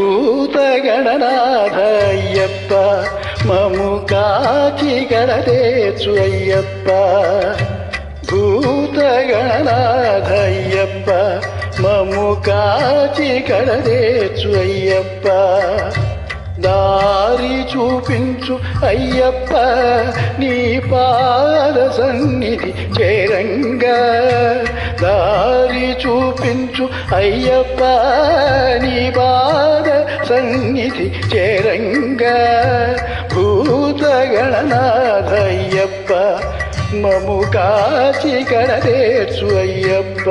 భూతగణనాథ అయ్యప్ప మము కాచి కడదేచు అయ్యప్ప భూతగణనాథ అయ్యప్ప మము కాచి కడదేచు అయ్యప్ప దారి చూపించు అయ్యప్ప నీ పాద సన్నిధి చేరంగా దారి చూపించు అయ్యప్ప నీ పాద సన్నిధి చేరంగా భూతగణనాథ అయ్యప్ప మము కాచి కడదేచు అయ్యప్ప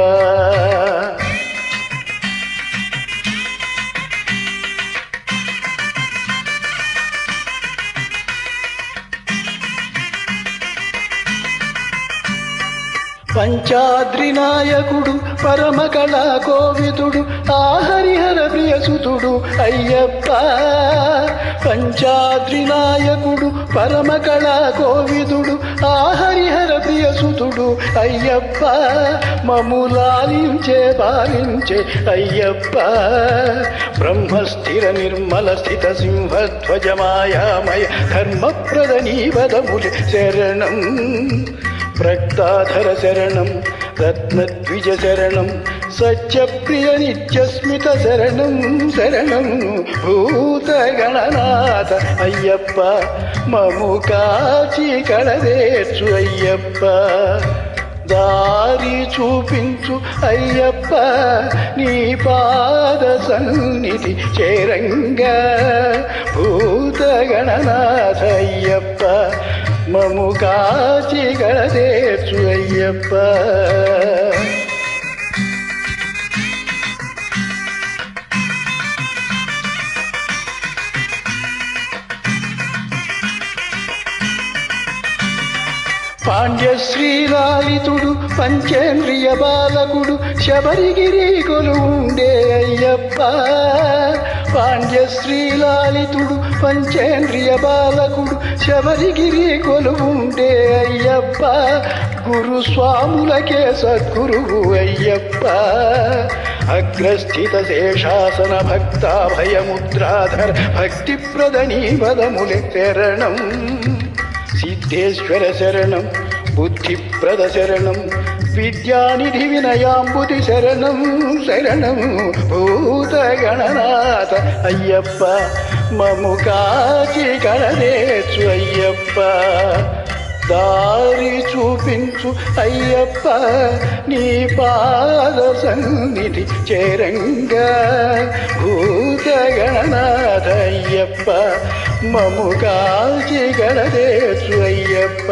పంచాద్రి నాయకుడు పరమ కళా కోవిదుడు ఆ హరిహర ప్రియసుతుడు అయ్యప్ప పంచాద్రి నాయకుడు పరమ కళా కోవిదుడు ఆ హరిహర ప్రియసుతుడు అయ్యప్ప మములాలించే పాలించే అయ్యప్ప బ్రహ్మస్థిర నిర్మల స్థిత సింహధ్వజ మాయామయ ధర్మప్రద నీవదములే శరణం ప్రక్తాధర శరణం రత్నద్విజ శరణం సత్యప్రియ నిత్యస్మిత శరణం శరణం భూతగణనాథ అయ్యప్ప మము కాచి కడదేచు అయ్యప్ప దారి చూపించు అయ్యప్ప నీ పాద సన్నిధి చేరంగా భూతగణనాథ అయ్యప్ప మము కాచి కడదేచు అయ్యప్ప పాండ్యశ్రీలాలితుడు పంచేంద్రియ బాలకుడు శబరిగిరి కొలువుండే అయ్యప్ప పాండ్యశ్రీలాలితుడు పంచేంద్రియ బాలకుడు శబరిగిరి కొలువుండే అయ్యప్ప గురుస్వాములకే సద్గురువు అయ్యప్ప అగ్రస్థిత శేషాసన భక్తాభయముద్రాధర భక్తిప్రద నీవదములే శరణం సిద్ధేశ్వర శరణం బుద్ధిప్రద శరణం విద్యానిధి వినయాంబుధి శరణం శరణం భూతగణనాథ అయ్యప్ప మము కాచి కడదేచు అయ్యప్ప దారి చూపించు అయ్యప్ప నీ పాద సన్నిధి చేరంగా భూతగణనాథ అయ్యప్ప మము కాచి కడదేచు అయ్యప్ప